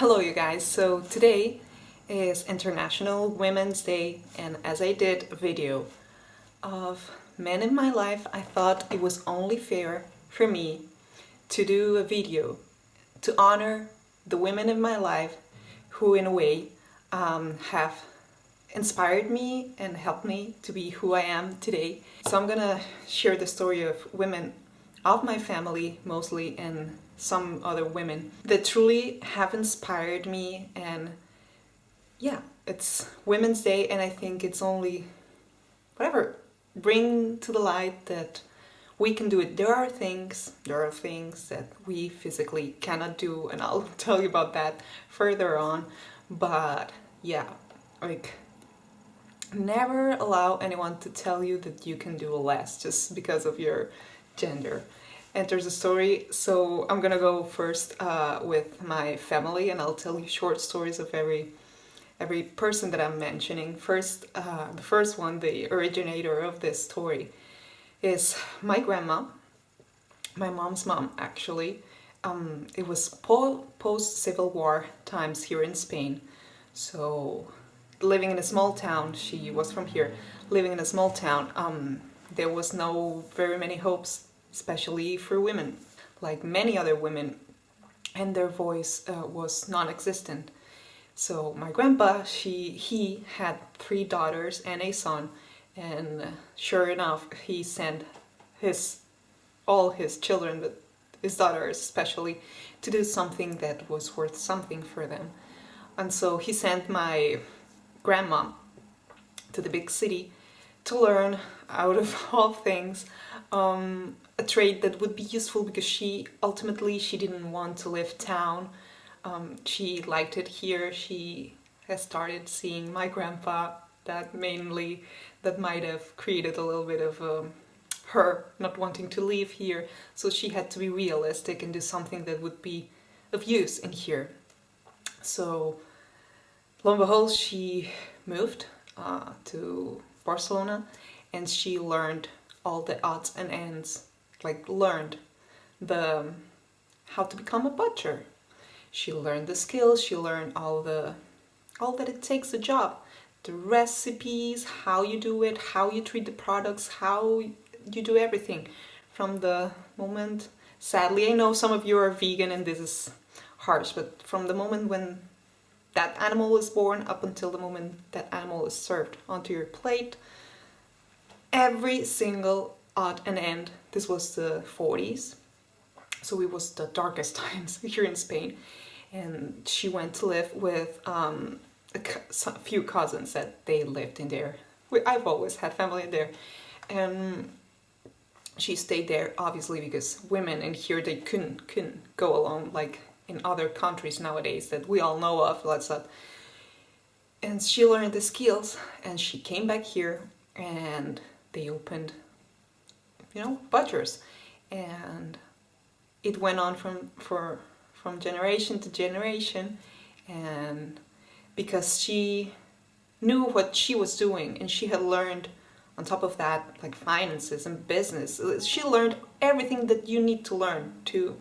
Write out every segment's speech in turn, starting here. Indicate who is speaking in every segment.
Speaker 1: Hello you guys, so today is International Women's Day, and as I did a video of men in my life, I thought it was only fair for me to do a video to honor the women in my life who in a way have inspired me and helped me to be who I am today. So I'm gonna share the story of women of my family mostly and some other women that truly have inspired me. And yeah, it's Women's Day, and I think it's only whatever bring to the light that we can do it. There are things that we physically cannot do, and I'll tell you about that further on. But yeah, like, never allow anyone to tell you that you can do less just because of your gender. Enters the story. So I'm gonna go first with my family, and I'll tell you short stories of every person that I'm mentioning. First, the first one, the originator of this story, is my grandma, my mom's mom actually. It was post-Civil War times here in Spain. So living in a small town, she was from here, living in a small town, there was no very many hopes, especially for women, like many other women, and their voice was non-existent. So my grandpa, he had 3 daughters and a son, and sure enough, he sent all his children, but his daughters especially, to do something that was worth something for them. And so he sent my grandma to the big city to learn, out of all things, a trade that would be useful, because she didn't want to leave town. She liked it here. She has started seeing my grandpa, that might have created a little bit of her not wanting to leave here. So she had to be realistic and do something that would be of use in here. So lo and behold, she moved to Barcelona, and she learned all the odds and ends, like learned how to become a butcher. She learned the skills, she learned all that it takes a job, the recipes, how you do it, how you treat the products, how you do everything from the moment. Sadly, I know some of you are vegan and this is harsh, but from the moment when that animal is born up until the moment that animal is served onto your plate, every single odd and end. This was the 40s, so it was the darkest times here in Spain. And she went to live with a few cousins that they lived in there. I've always had family in there, and she stayed there obviously because women in here, they couldn't go alone like in other countries nowadays that we all know of. And she learned the skills, and she came back here, and they opened, butchers, and it went on from generation to generation. And because she knew what she was doing, and she had learned on top of that, like finances and business, she learned everything that you need to learn to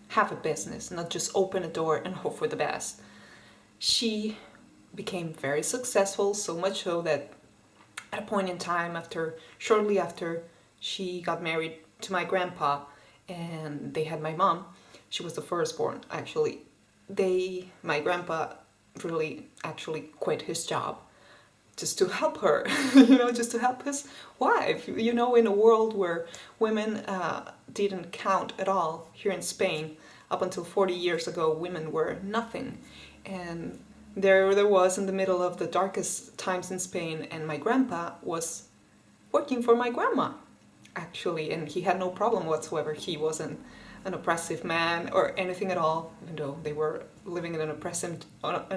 Speaker 1: have a business, not just open a door and hope for the best. She became very successful, so much so that at a point in time, shortly after she got married to my grandpa and they had my mom, she was the firstborn actually, my grandpa really actually quit his job just to help her, just to help his wife. In a world where women didn't count at all here in Spain, up until 40 years ago, women were nothing. And there was in the middle of the darkest times in Spain, and my grandpa was working for my grandma, actually, and he had no problem whatsoever. He wasn't an oppressive man or anything at all, even though they were living in an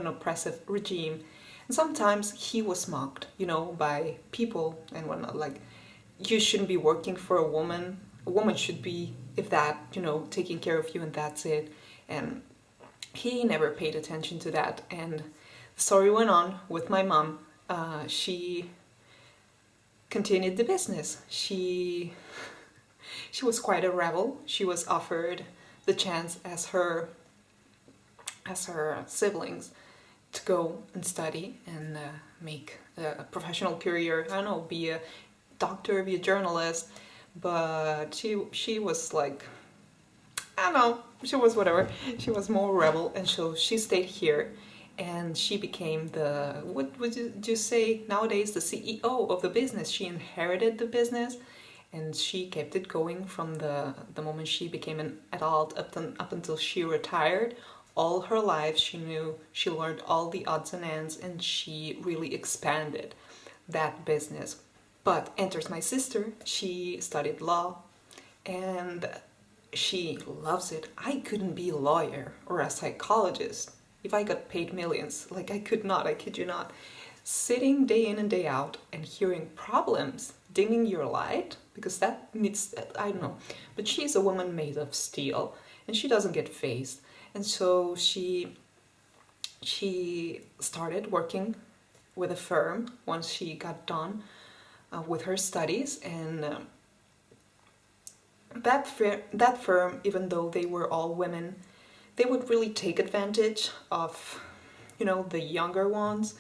Speaker 1: oppressive regime. And sometimes he was mocked, by people and whatnot, like, you shouldn't be working for a woman. A woman should be, if that, taking care of you, and that's it. And he never paid attention to that. And the story went on with my mom. She continued the business. She was quite a rebel. She was offered the chance as her as her siblings to go and study and make a professional career. I don't know, be a doctor, be a journalist. But she was like, I don't know, she was whatever. She was more rebel, and so she stayed here, and she became the, what would you say nowadays, the CEO of the business. She inherited the business, and she kept it going from the moment she became an adult up until she retired. All her life, she learned all the odds and ends, and she really expanded that business. But enters my sister. She studied law, and she loves it. I couldn't be a lawyer or a psychologist if I got paid millions. Like, I could not, I kid you not. Sitting day in and day out and hearing problems, dimming your light, because that needs, I don't know. But she's a woman made of steel, and she doesn't get phased. And so she started working with a firm once she got done with her studies, and that firm, even though they were all women, they would really take advantage of, the younger ones,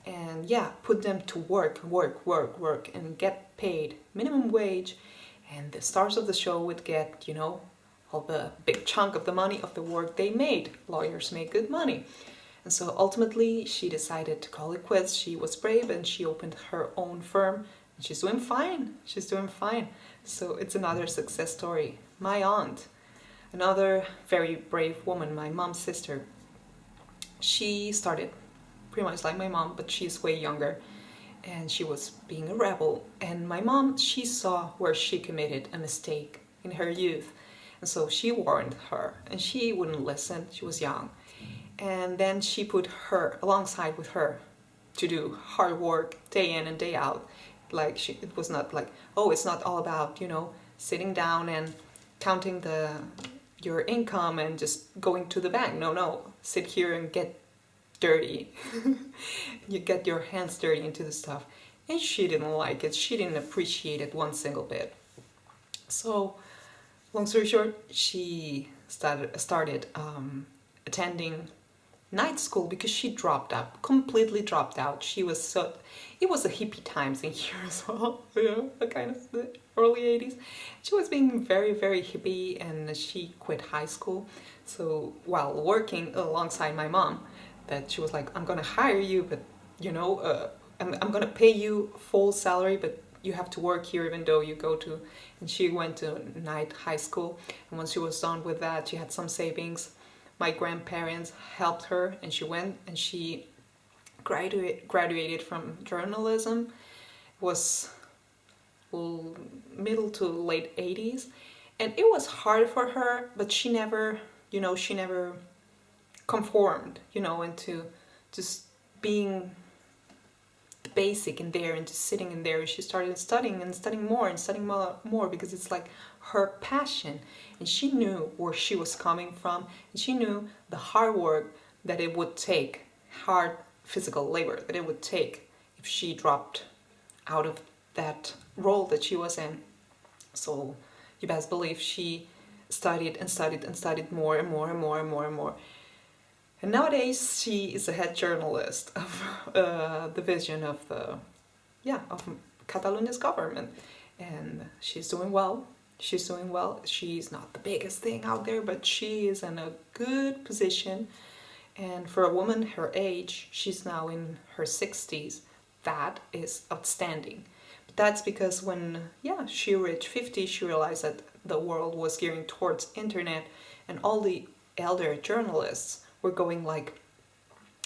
Speaker 1: and yeah, put them to work, and get paid minimum wage, and the stars of the show would get, all the big chunk of the money of the work they made. Lawyers make good money. And so ultimately she decided to call it quits. She was brave, and she opened her own firm, and she's doing fine. She's doing fine. So it's another success story. My aunt, another very brave woman, my mom's sister, she started pretty much like my mom, but she's way younger, and she was being a rebel. And my mom, she saw where she committed a mistake in her youth, and so she warned her, and she wouldn't listen. She was young. And then she put her alongside with her to do hard work day in and day out. Like, it was not like, oh, it's not all about, sitting down and counting your income and just going to the bank. No, sit here and get dirty. You get your hands dirty into the stuff. And she didn't like it. She didn't appreciate it one single bit. So, long story short, she started attending night school because she dropped out, completely dropped out. It was a hippie times in here as well, the kind of the early 80s. She was being very, very hippie, and she quit high school. So while working alongside my mom, that she was like, I'm gonna hire you, but I'm gonna pay you full salary, but you have to work here even though you go to, and she went to night high school. And once she was done with that, she had some savings. My grandparents helped her, and she went and she graduated from journalism. It was middle to late 80s, and it was hard for her, but she never conformed, into just being the basic in there and just sitting in there. She started studying and studying more and studying more because it's like her passion, and she knew where she was coming from, and she knew the hard work that it would take, hard physical labor that it would take if she dropped out of that role that she was in. So you best believe she studied and studied and studied more and more and more and more and more. And nowadays she is a head journalist of the vision of Catalonia's government, and she's doing well. She's doing well. She's not the biggest thing out there, but she is in a good position. And for a woman her age, she's now in her 60s. That is outstanding. But that's because when she reached 50, she realized that the world was gearing towards internet, and all the elder journalists were going like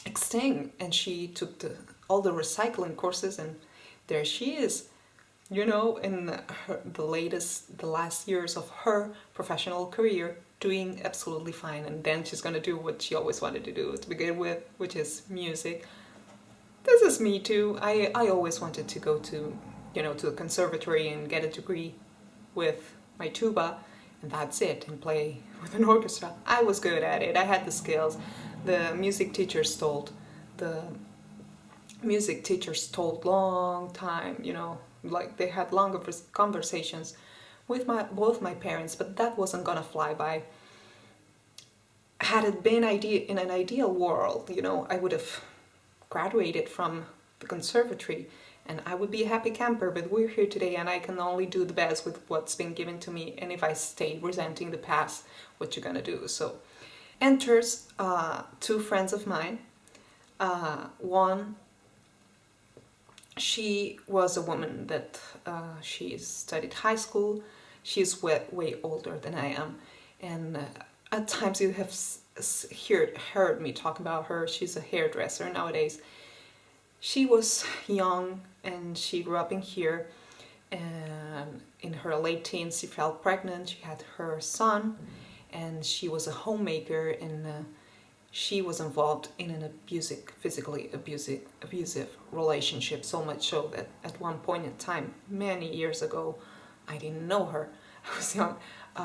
Speaker 1: extinct, and she took all the recycling courses, and there she is, in the last years of her professional career, doing absolutely fine. And then she's gonna do what she always wanted to do to begin with, which is music. This is me too. I always wanted to go to the conservatory and get a degree with my tuba, and that's it, and play with an orchestra. I was good at it. I had the skills. The music teachers told long time, like they had longer conversations with both my parents, but that wasn't gonna fly by. had it been in an ideal world, you know, I would have graduated from the conservatory and I would be a happy camper, but we're here today and I can only do the best with what's been given to me. And if I stay resenting the past, what you gonna do? So enters two friends of mine. One, she was a woman that she studied high school. She's way older than I am, and at times you have heard me talk about her. She's a hairdresser nowadays. She was young and she grew up in here, and in her late teens she fell pregnant. She had her son, and she was a homemaker, and she was involved in an physically abusive relationship, so much so that at one point in time, many years ago, I didn't know her. I was young.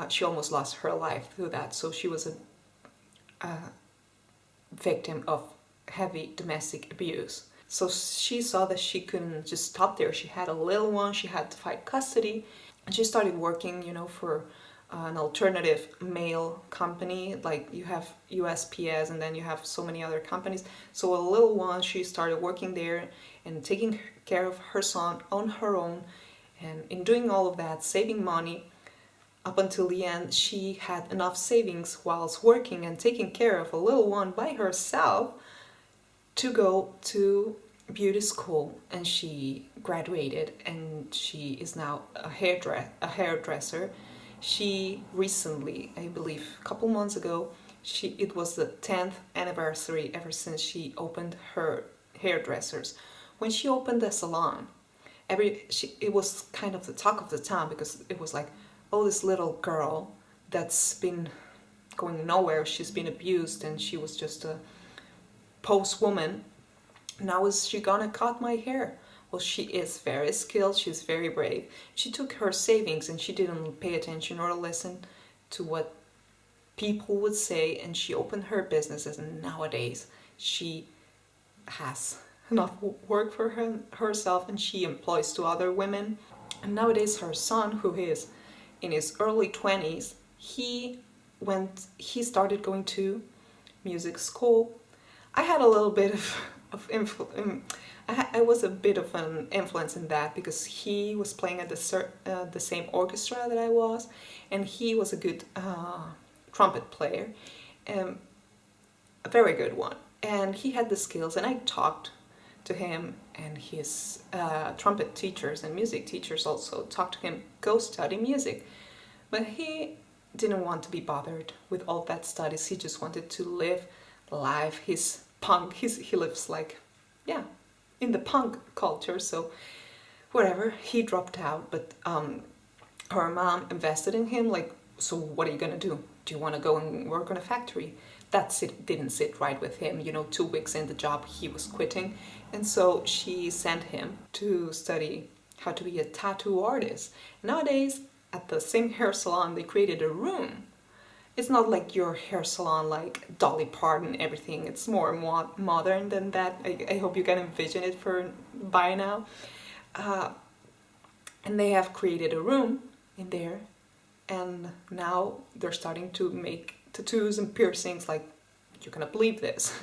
Speaker 1: She almost lost her life through that. So she was a victim of heavy domestic abuse. So she saw that she couldn't just stop there. She had a little one. She had to fight custody. And she started working, you know, for an alternative mail company. Like you have USPS and then you have so many other companies. So a little one, she started working there and taking care of her son on her own. And in doing all of that, saving money, up until the end, she had enough savings whilst working and taking care of a little one by herself to go to beauty school. And she graduated and she is now a hairdresser. She recently, I believe a couple months ago, it was the 10th anniversary ever since she opened her hairdressers. When she opened the salon, it was kind of the talk of the town, because it was like, oh, this little girl that's been going nowhere, she's been abused and she was just a post woman. Now is she gonna cut my hair? Well, she is very skilled, she's very brave. She took her savings and she didn't pay attention or listen to what people would say, and she opened her businesses, and nowadays she has enough work for herself and she employs two other women. And nowadays her son, who is in his early 20s, he started going to music school. I had a little bit of influence. I was a bit of an influence in that, because he was playing at the same orchestra that I was, and he was a good trumpet player, a very good one, and he had the skills. And I talked to him, and his trumpet teachers and music teachers also talked to him, go study music. But he didn't want to be bothered with all that studies. He just wanted to live life. His punk, he lives like, yeah, in the punk culture. So whatever, he dropped out. But her mom invested in him, like, so what are you gonna do? Do you want to go and work on a factory? Didn't sit right with him. You know, 2 weeks in the job, he was quitting. And so she sent him to study how to be a tattoo artist. Nowadays, at the same hair salon, they created a room. It's not like your hair salon like Dolly Parton, everything. It's more modern than that. I hope you can envision it by now. And they have created a room in there, and now they're starting to make tattoos and piercings. Like, you're gonna believe this,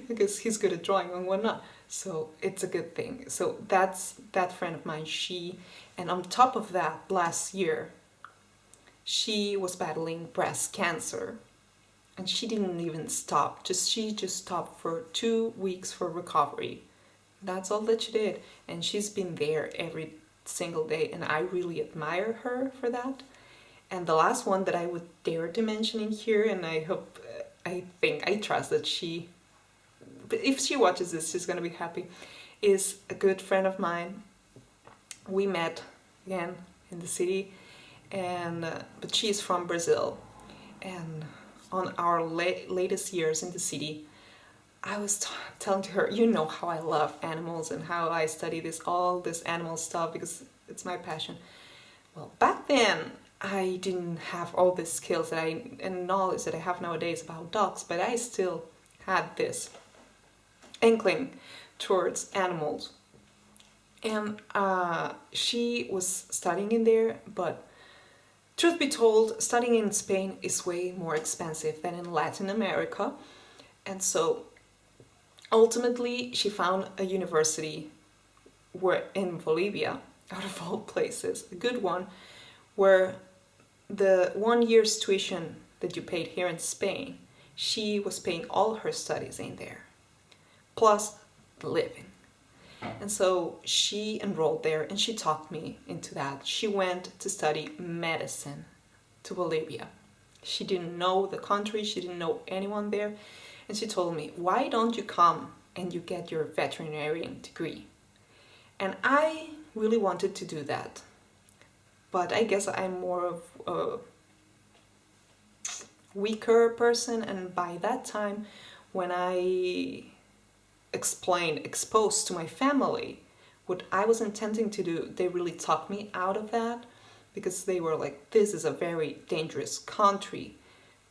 Speaker 1: because he's good at drawing and whatnot. So it's a good thing. So that's that friend of mine. And on top of that, last year, she was battling breast cancer, and she didn't even stop. She just stopped for 2 weeks for recovery. That's all that she did, and she's been there every single day, and I really admire her for that. And the last one that I would dare to mention in here, and I trust that if she watches this, she's gonna be happy, is a good friend of mine. We met again in the city, and but she's from Brazil. And on our latest years in the city, I was telling to her, you know how I love animals and how I study all this animal stuff, because it's my passion. Well, back then I didn't have all the skills and knowledge that I have nowadays about dogs, but I still had this inkling towards animals. And she was studying in there, but Truth be told, studying in Spain is way more expensive than in Latin America. And so ultimately, she found a university where in Bolivia, out of all places, a good one, where the 1 year's tuition that you paid here in Spain, she was paying all her studies in there, plus the living. And so she enrolled there and she talked me into that. She went to study medicine to Bolivia. She didn't know the country, she didn't know anyone there. And she told me, why don't you come and you get your veterinarian degree? And I really wanted to do that. But I guess I'm more of a weaker person, and by that time, when I exposed to my family what I was intending to do, they really talked me out of that, because they were like, this is a very dangerous country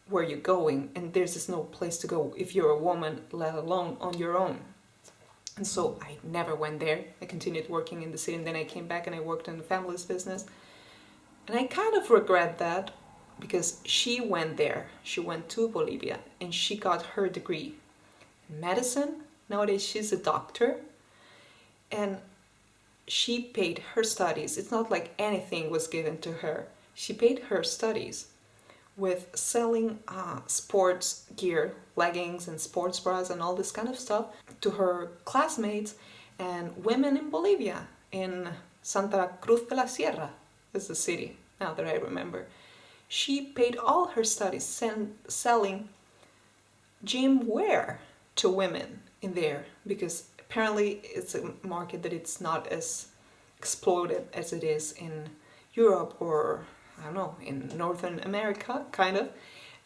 Speaker 1: where you're going, and there's just no place to go if you're a woman, let alone on your own. And so I never went there. I continued working in the city, and then I came back and I worked in the family's business. And I kind of regret that, because she went there. She went to Bolivia and she got her degree in medicine. Nowadays she's a doctor, and she paid her studies. It's not like anything was given to her. She paid her studies with selling sports gear, leggings and sports bras and all this kind of stuff to her classmates and women in Bolivia, in Santa Cruz de la Sierra is the city, now that I remember. She paid all her studies selling gym wear to women in there, because apparently it's a market that it's not as exploded as it is in Europe, or I don't know, in Northern America, kind of.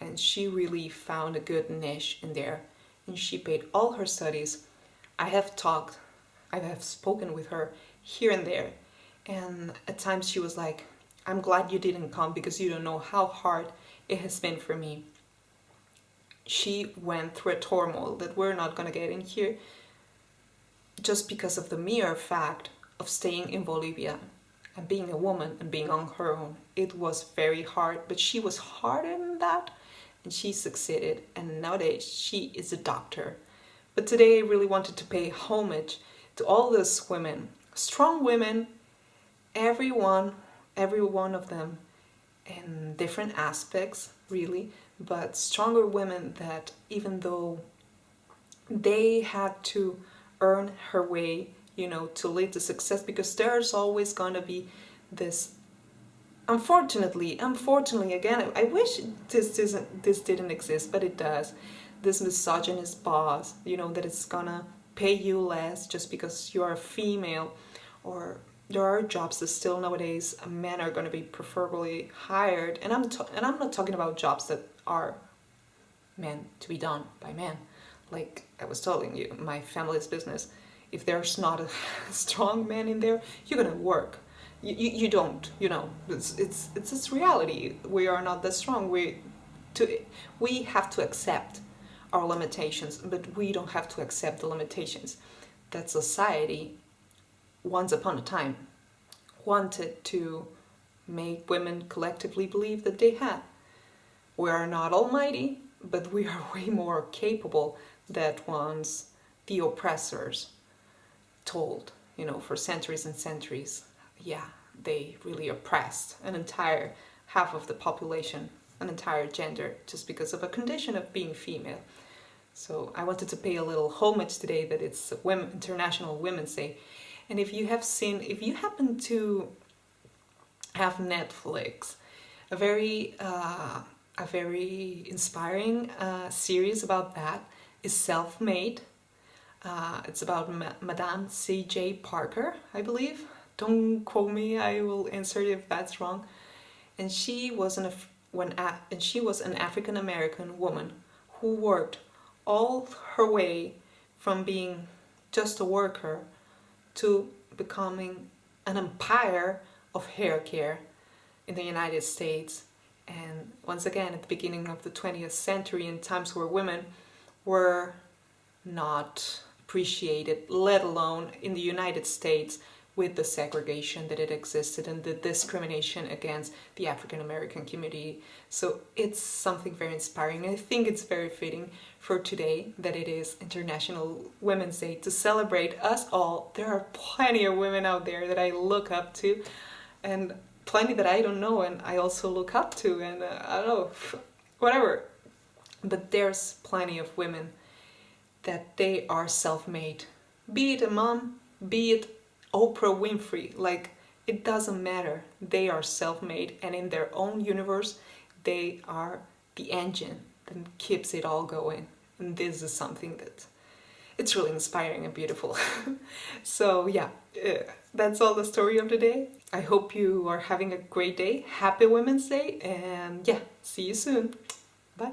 Speaker 1: And she really found a good niche in there, and she paid all her studies. I have spoken with her here and there, and at times she was like, I'm glad you didn't come, because you don't know how hard it has been for me. She went through a turmoil that we're not going to get in here, just because of the mere fact of staying in Bolivia and being a woman and being on her own. It was very hard, but she was harder than that, and she succeeded, and nowadays she is a doctor. But today I really wanted to pay homage to all those women, strong women, every one of them in different aspects, really, but stronger women that, even though they had to earn her way, to lead to success, because there's always going to be this, unfortunately again, I wish this didn't exist, but it does, this misogynist boss, that it's gonna pay you less just because you're a female. Or there are jobs that still nowadays men are going to be preferably hired, and I'm not talking about jobs that are meant to be done by men. Like I was telling you, my family's business, if there's not a strong man in there, you're gonna work. You don't, it's this reality. We are not that strong. We have to accept our limitations, but we don't have to accept the limitations that society, once upon a time, wanted to make women collectively believe that they had. We are not almighty, but we are way more capable than once the oppressors told, for centuries and centuries. Yeah, they really oppressed an entire half of the population, an entire gender, just because of a condition of being female. So I wanted to pay a little homage today that it's International Women's Day. And if you happen to have Netflix, a very inspiring series about that is Self-Made. It's about Madame C.J. Parker, I believe. Don't quote me, I will insert it if that's wrong. And she was an African American woman who worked all her way from being just a worker to becoming an empire of hair care in the United States. And once again, at the beginning of the 20th century, in times where women were not appreciated, let alone in the United States, with the segregation that it existed and the discrimination against the African American community. So it's something very inspiring. I think it's very fitting for today that it is International Women's Day to celebrate us all. There are plenty of women out there that I look up to, and plenty that I don't know and I also look up to, and I don't know, whatever. But there's plenty of women that they are self-made. Be it a mom, be it Oprah Winfrey, like, it doesn't matter. They are self-made, and in their own universe, they are the engine that keeps it all going. And this is something that it's really inspiring and beautiful. So yeah, that's all the story of the day. I hope you are having a great day. Happy Women's Day, and yeah, see you soon. Bye.